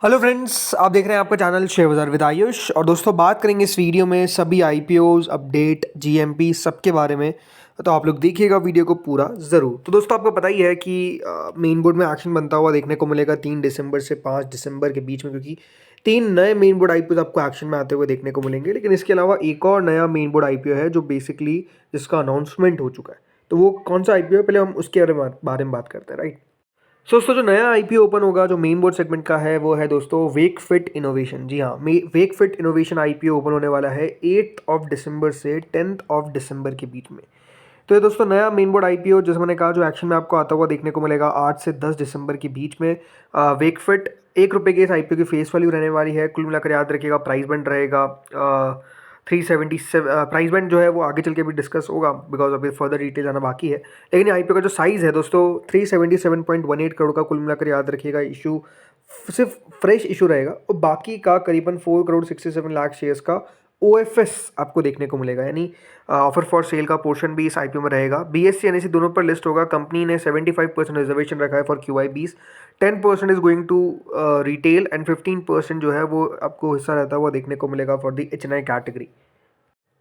Hello friends, आप देख रहे हैं आपका चैनल शेयर बाज़ार विद आयुष। और दोस्तों, बात करेंगे इस वीडियो में सभी आईपीओज अपडेट जीएमपी सबके बारे में। तो आप लोग देखिएगा वीडियो को पूरा ज़रूर। तो दोस्तों, आपको पता ही है कि मेन बोर्ड में एक्शन बनता हुआ देखने को मिलेगा 3 दिसंबर से 5 दिसंबर के बीच में, क्योंकि 3 नए मेन बोर्ड आईपीओ आपको एक्शन में आते हुए देखने को मिलेंगे। लेकिन इसके अलावा एक और नया मेन बोर्ड आईपीओ है जो बेसिकली जिसका अनाउंसमेंट हो चुका है। तो वो कौन सा आईपीओ है, पहले हम उसके बारे में बात करते हैं, राइट। दोस्तों, जो नया आईपीओ ओपन होगा जो मेन बोर्ड सेगमेंट का है वो है दोस्तों वेकफिट इनोवेशन। जी हाँ, वेकफिट इनोवेशन आईपीओ ओपन होने वाला है 8 दिसंबर से 10 दिसंबर के बीच में। तो ये दोस्तों नया मेन बोर्ड आईपीओ, जैसे मैंने कहा, जो एक्शन में आपको आता हुआ देखने को मिलेगा 8 से 10 दिसंबर के बीच में। वेकफिट ₹1 के इस आईपीओ की फेस वैल्यू रहने वाली है। कुल मिलाकर याद रखिएगा प्राइस बैंड रहेगा 377। प्राइस बैंड जो है वो आगे चल के भी डिस्कस होगा, बिकॉज अभी फर्दर डिटेल आना बाकी है। लेकिन आईपीओ का जो साइज़ है दोस्तों 377.18 करोड़ का कुल मिलाकर याद रखिएगा। इशू सिर्फ फ्रेश इशू रहेगा और बाकी का करीबन 4 करोड़ 67 लाख शेयर्स का ओएफएस आपको देखने को मिलेगा, यानी ऑफर फॉर सेल का पोर्शन भी इस आईपीओ में रहेगा। बीएससी एनएससी दोनों पर लिस्ट होगा। कंपनी ने 75% रिजर्वेशन रखा है for QI 20। 10% is going to retail and 15% जो है वो आपको हिस्सा रहता हुआ देखने को मिलेगा फॉर द एचएनआई कैटेगरी।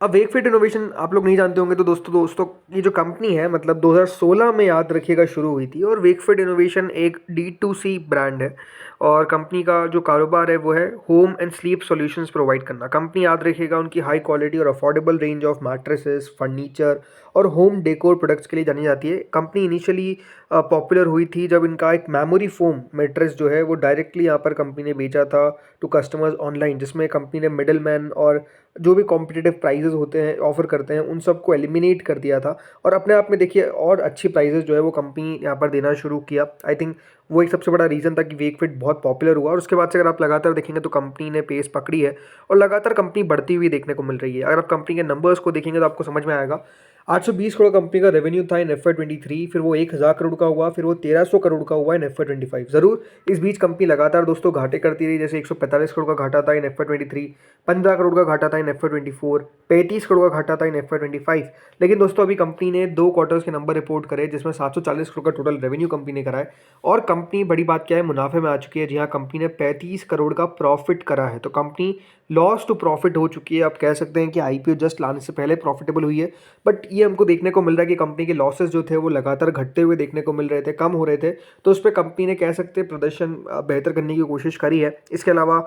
अब वेकफिट इनोवेशन आप लोग नहीं जानते होंगे, तो दोस्तों ये जो कंपनी है, मतलब 2016 में याद रखिएगा शुरू हुई थी। और वेकफिट इनोवेशन एक D2C ब्रांड है और कंपनी का जो कारोबार है वो है home and sleep solutions provide करना। कंपनी याद रखिएगा उनकी हाई क्वालिटी और affordable range of mattresses, furniture और होम डेकोर प्रोडक्ट्स के लिए जानी जाती है। कंपनी इनिशियली पॉपुलर हुई थी जब इनका एक मेमोरी फोम मैट्रेस जो है वो डायरेक्टली यहाँ पर कंपनी ने बेचा था टू कस्टमर्स ऑनलाइन, जिसमें कंपनी ने मिडल मैन और जो भी कॉम्पिटिटिव प्राइजेस होते हैं ऑफर करते हैं उन सबको एलिमिनेट कर दिया था। और अपने आप में देखिए और अच्छी प्राइजेस जो है वो कंपनी यहाँ पर देना शुरू किया। आई थिंक वो एक सबसे बड़ा रीज़न था कि वेकफिट बहुत पॉपुलर हुआ। और उसके बाद से अगर आप लगातार देखेंगे तो कंपनी ने पेस पकड़ी है और लगातार कंपनी बढ़ती हुई देखने को मिल रही है। अगर आप कंपनी के नंबर्स को देखेंगे तो आपको समझ में आएगा। 820 करोड़ कंपनी का रेवेन्यू था इन FY23, फिर वो 1000 करोड़ का हुआ, फिर वो 1300 करोड़ का हुआ इन FY25। ज़रूर इस बीच कंपनी लगातार दोस्तों घाटे करती रही, जैसे 145 करोड़ का घाटा था इन FY23, 15 करोड़ का घाटा था इन FY24, 35 करोड़ का घाटा था इन FY25। लेकिन दोस्तों अभी कंपनी ने 2 क्वार्टर्स के नंबर रिपोर्ट करे जिसमें 740 करोड़ का टोटल रेवेन्यू कंपनी ने करा है। और कंपनी बड़ी बात क्या है, मुनाफे में आ चुकी है। जी हाँ, कंपनी ने 35 करोड़ का प्रॉफिट करा है। तो कंपनी लॉस टू प्रॉफिट हो चुकी है। आप कह सकते हैं कि आईपीओ जस्ट लाने से पहले प्रॉफिटेबल हुई है, बट ये हमको देखने को मिल रहा है कि कंपनी के लॉसेस जो थे वो लगातार घटते हुए देखने को मिल रहे थे, कम हो रहे थे। तो उस पर कंपनी ने कह सकते हैं प्रदर्शन बेहतर करने की कोशिश करी है। इसके अलावा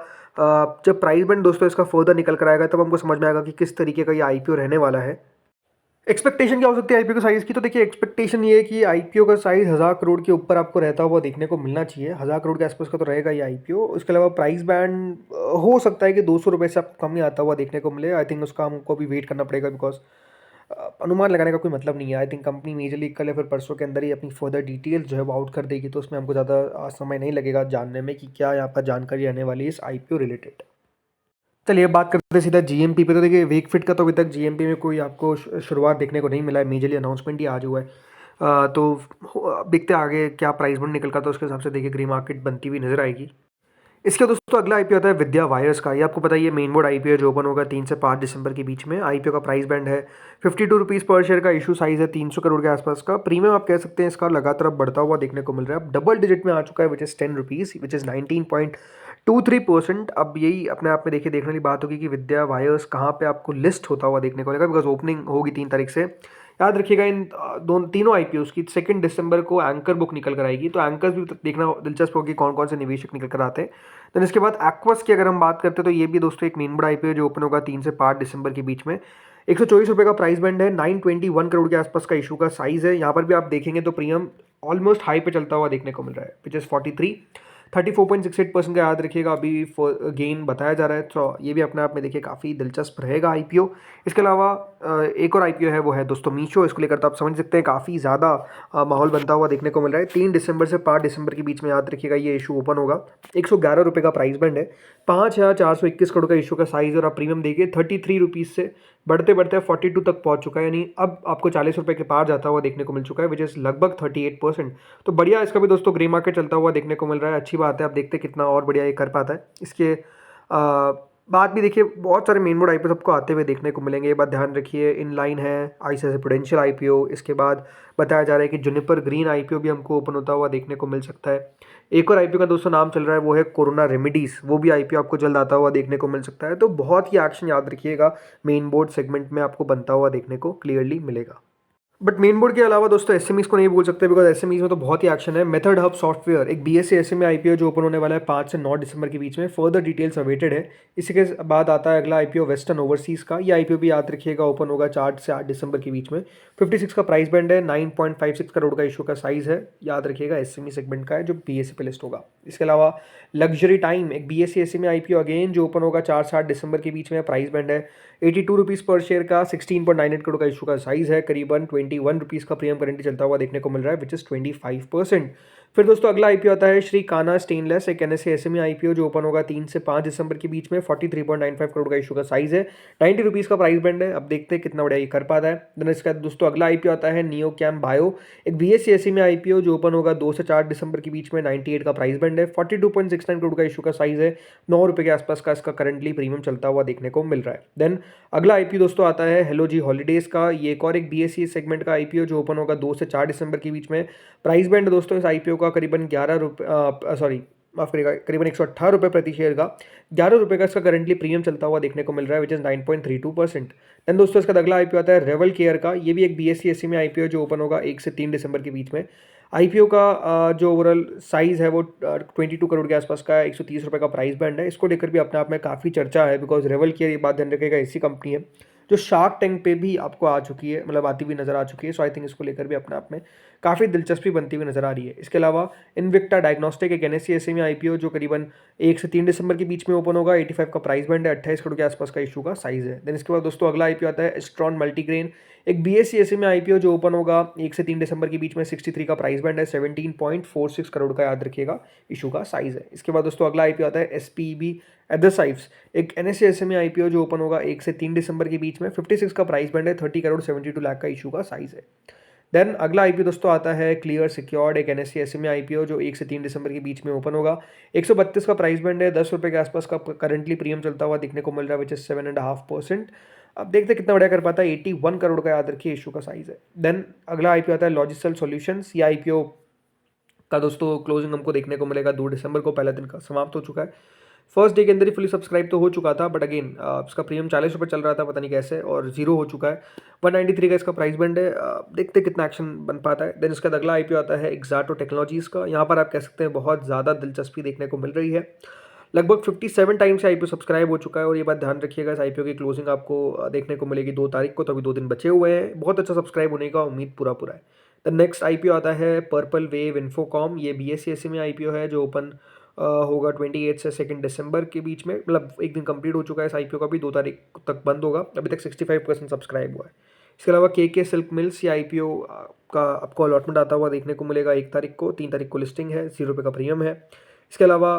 जब प्राइस बैंड दोस्तों इसका फर्दर निकल कर आएगा तब हमको समझ में आएगा कि किस तरीके का ये आईपीओ रहने वाला है। एक्सपेक्टेशन क्या हो सकती है आईपीओ के साइज़ की? तो देखिए, एक्सपेक्टेशन ये है कि आईपीओ का साइज़ 1000 करोड़ के ऊपर आपको रहता हुआ देखने को मिलना चाहिए। 1000 करोड़ के आसपास का तो रहेगा ये आईपीओ। उसके अलावा प्राइस बैंड हो सकता है कि ₹200 से आपको कम ही आता हुआ देखने को मिले। आई थिंक उसका हमको अभी वेट करना पड़ेगा, बिकॉज अनुमान लगाने का कोई मतलब नहीं है। आई थिंक कंपनी मेजरली कल या फिर परसों के अंदर ही अपनी फर्दर डिटेल्स जो है वो आउट कर देगी, तो उसमें हमको ज़्यादा समय नहीं लगेगा जानने में कि क्या यहाँ पर जानकारी रहने वाली है इस आईपीओ रिलेटेड। चलिए अब बात करते हैं सीधा जीएमपी पे। तो देखिए, वेकफिट का तो अभी तक जीएमपी में कोई आपको शुरुआत देखने को नहीं मिला है। मेजरली अनाउंसमेंट ही आज हुआ है। तो देखते हैं आगे क्या प्राइस बंड निकल का, तो उसके हिसाब से देखिए ग्रे मार्केट बनती हुई नजर आएगी। इसके दोस्तों अगला आईपीओ आता है विद्या वायर्स का। ये आपको पता ही है मेन बोर्ड आईपीओ जो ओपन होगा 3 से 5 दिसंबर के बीच में। आईपीओ का प्राइस बैंड है 52 रुपीज़ पर शेयर का। इशू साइज है 300 करोड़ के आसपास का। प्रीमियम आप कह सकते हैं इसका लगातार अब बढ़ता हुआ देखने को मिल रहा है। अब डबल डिजिट में आ चुका है, विच इज़ ₹10, विच इज़ 19.23%। अब यही अपने आप में देखिए देखने वाली बात होगी कि विद्या वायर्स कहाँ पे आपको लिस्ट होता हुआ देखने को मिलेगा, बिकॉज ओपनिंग होगी 3 तारीख से। याद रखिएगा इन तीनों आईपीओस की 2 दिसंबर को एंकर बुक निकल कर आएगी। तो एंकर्स भी देखना दिलचस्प होगी कौन कौन से निवेशक निकल कर आते हैं। देन इसके बाद एक्वस की अगर हम बात करते हैं तो ये भी दोस्तों एक मेन बड़ा आईपीओ जो ओपन होगा 3 से 5 दिसंबर के बीच में। ₹124 का प्राइस बैंड है। 921 करोड़ के आसपास का इशू का साइज है। यहाँ पर भी आप देखेंगे तो प्रीमियम ऑलमोस्ट हाई पे चलता हुआ देखने को मिल रहा है, विच इज़ 34.68% का याद रखिएगा अभी गेन बताया जा रहा है। तो ये भी अपने आप में देखिए काफ़ी दिलचस्प रहेगा आईपीओ। इसके अलावा एक और आईपीओ है वो है दोस्तों मीशो। इसको लेकर तो आप समझ सकते हैं काफ़ी ज़्यादा माहौल बनता हुआ देखने को मिल रहा है। 3 दिसंबर से 5 दिसंबर के बीच में याद रखिएगा ये इशू ओपन होगा। ₹111 का प्राइस बैंड है। 5421 करोड़ का इशू का साइज़। और आप प्रीमियम देखिए 33 रुपीज़ से बढ़ते बढ़ते 42 तक पहुंच चुका है, यानी अब आपको ₹40 के पार जाता हुआ देखने को मिल चुका है, विच इज़ लगभग 38%। तो बढ़िया इसका भी दोस्तों ग्रे मार्केट चलता हुआ देखने को मिल रहा है। अच्छी बात है, आप देखते हैं कितना और बढ़िया ये कर पाता है। इसके बाद भी देखिए बहुत सारे मेन बोर्ड आईपीओ आपको आते हुए देखने को मिलेंगे, ये बात ध्यान रखिए। इनलाइन है, आईसीआईसीआई प्रूडेंशियल आईपीओ, इसके बाद बताया जा रहा है कि जुनिपर ग्रीन आईपीओ भी हमको ओपन होता हुआ देखने को मिल सकता है। एक और आईपीओ का दोस्तों नाम चल रहा है, वो है कोरोना रेमेडीज, वो भी आईपीओ आपको जल्द आता हुआ देखने को मिल सकता है। तो बहुत ही एक्शन याद रखिएगा मेन बोर्ड सेगमेंट में आपको बनता हुआ देखने को क्लियरली मिलेगा। बट मेन बोर्ड के अलावा दोस्तों एसएमईज को नहीं बोल सकते, बिकॉज एसएमईज में तो बहुत ही एक्शन है। मेथड हब सॉफ्टवेयर एक बीएससी एसएमई आईपीओ जो ओपन होने वाला है 5 से 9 दिसंबर के बीच में, फर्दर डिटेल्स अवेटेड है। इसी के बाद आता है अगला आईपीओ वेस्टर्न ओवरसीज का। ये आईपीओ भी याद रखिएगा ओपन होगा 4 से 8 दिसंबर के बीच में। 56 का प्राइस बैंड है, 9.56 करोड़ का इशू का साइज है, याद रखिएगा एसएमई सेगमेंट का है जो बीएससी पे लिस्ट होगा। इसके अलावा लग्जरी टाइम एक बीएससी एसएमई आईपीओ अगेन जो ओपन होगा 4 से 8 दिसंबर के बीच में, प्राइस बैंड है 82 रुपीज़ पर शेयर का, 16.98 करोड़ का इशू का साइज है, करीबन 21 रुपीज़ का प्रीमियम करंटली चलता हुआ देखने को मिल रहा है, विच इज़ 25%। फिर दोस्तों अगला आईपीओ आता है श्री कान्हा स्टेनलेस, एक एनएसए एसएमई आईपीओ जो ओपन होगा 3 से 5 दिसंबर के बीच में, 43.95 करोड़ का इशू का साइज है, 90 रुपीज़ का प्राइस बैंड है। अब देखते हैं कितना बढ़िया ये कर पाता है। देन इसका दोस्तों अगला आईपीओ आता है नियो कैम बायो, एक बीएससी एसएमई आईपीओ जो ओपन होगा 2 से 4 दिसंबर के बीच में, 98 का प्राइस बैंड है, 42.69 करोड़ का इशू का साइज है, 9 रुपये के आसपास का इसका करंटली प्रीमियम चलता हुआ देखने को मिल रहा है। देन अगला आईपीओ दोस्तों आता है हेलो जी हॉलीडेज का, ये एक और एक बीएससी सेगमेंट का आईपीओ जो ओपन होगा 2 से 4 दिसंबर के बीच में। प्राइस बैंड दोस्तों इस आईपीओ का करीबन 11 रुपये, सॉरी माफ करिएगा, करीबन 118 रुपये प्रति शेयर का, 11 रुपये का इसका करंटली प्रीमियम चलता हुआ देखने को मिल रहा है, विच इज 9.32%। देन दोस्तों इसका अगला आईपीओ आता है रेवल केयर का, ये भी एक बीएससी एससी में आईपीओ जो ओपन होगा 1 से 3 दिसंबर के बीच में। आईपीओ का जो ओवरऑल साइज है वो 22 करोड़ के आसपास का है, 130 रुपये का प्राइस बैंड है। इसको लेकर भी अपने आप में काफ़ी चर्चा है, बिकॉज रेवल केयर, ये बात ध्यान रखेगा, ऐसी कंपनी है जो शार्क टैंक पे भी आपको आ चुकी है, मतलब आती हुई नजर आ चुकी है। सो आई थिंक इसको लेकर भी अपने आप में काफ़ी दिलचस्पी बनती हुई नजर आ रही है। इसके अलावा इनविक्टा डायग्नोस्टिक एक एनएससी एसएमई आईपीओ जो करीबन 1 से 3 दिसंबर के बीच में ओपन होगा, 85 का प्राइस बैंड है, 28 करोड़ के आसपास का इशू का साइज है। देन इसके बाद दोस्तों अगला आईपीओ आता है एस्ट्रॉन मल्टीग्रेन, एक बीएससी एसएमई आईपीओ जो ओपन होगा 1 से 3 दिसंबर के बीच में, 63 का प्राइस बैंड है, 17.46 करोड़ का याद रखिएगा इशू का साइज है। इसके बाद दोस्तों अगला आईपीओ आता है एसपीबी एदरसाइव्स, एक एनएससी एसएमई आईपीओ जो ओपन होगा 1 से 3 दिसंबर के बीच में, 56 का प्राइस बैंड है, 30 करोड़ 72 लाख का इशू का साइज है। देन अगला आईपीओ दोस्तों आता है क्लियर सिक्योर्ड, एक एनएससी एसएमई आईपीओ जो 1 से 3 दिसंबर के बीच में ओपन होगा, 132 का प्राइस बैंड है, 10 रुपये के आसपास का करंटली प्रीमियम चलता हुआ देखने को मिल रहा है, विच इज 7.5%। अब देखते हैं कितना बढ़िया कर पाता है, 81 करोड़ का याद रखिए इशू का साइज है। देन अगला आईपीओ आता है लॉजिस्टल सॉल्यूशंस, ये आईपीओ का दोस्तों क्लोजिंग हमको देखने को मिलेगा 2 दिसंबर को, पहला दिन का समाप्त हो चुका है। फर्स्ट डे के अंदर ही फुली सब्सक्राइब तो हो चुका था, बट अगेन इसका प्रीमियम 40 रुपये चल रहा था, पता नहीं कैसे, और जीरो हो चुका है। 193 का इसका प्राइस बैंड है, देखते कितना एक्शन बन पाता है। देन इसका अगला आईपीओ आता है एक्साटो टेक्नोलॉजीज़ का, यहाँ पर आप कह सकते हैं बहुत ज़्यादा दिलचस्पी देखने को मिल रही है। लगभग 57 टाइम्स से आईपीओ सब्सक्राइब हो चुका है, और ये बात ध्यान रखिएगा इस आईपीओ की क्लोजिंग आपको देखने को मिलेगी 2 तारीख को, तो अभी 2 दिन बचे हुए हैं। बहुत अच्छा सब्सक्राइब होने का उम्मीद पूरा है। द नेक्स्ट आईपीओ आता है पर्पल वेव इन्फोकॉम, ये बीएससी एससी में आईपीओ है जो ओपन होगा 28 से 2 दिसंबर के बीच में, मतलब एक दिन कंप्लीट हो चुका है इस आईपीओ का भी, 2 तारीख तक बंद होगा, अभी तक 65% सब्सक्राइब हुआ है। इसके अलावा के सिल्क मिल्स, ये आईपीओ का आपको अलॉटमेंट आता हुआ देखने को मिलेगा 1 तारीख को, 3 तारीख को लिस्टिंग है, 0 रुपये का प्रीमियम है। इसके अलावा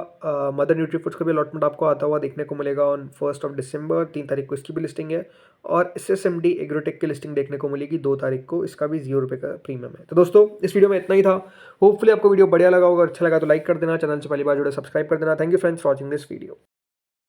मदर न्यूट्रीफूड्स का भी अलॉटमेंट आपको आता हुआ देखने को मिलेगा ऑन 1 दिसंबर, 3 तारीख को इसकी भी लिस्टिंग है, और SSMD एग्रोटेक की लिस्टिंग देखने को मिलेगी 2 तारीख को, इसका भी 0 रुपये का प्रीमियम है। तो दोस्तों इस वीडियो में इतना ही था, होपफुली आपको वीडियो बढ़िया लगा होगा, अच्छा लगा तो लाइक कर देना, चैनल से पहली बार जुड़े सब्सक्राइब कर देना। Thank you friends for watching this video.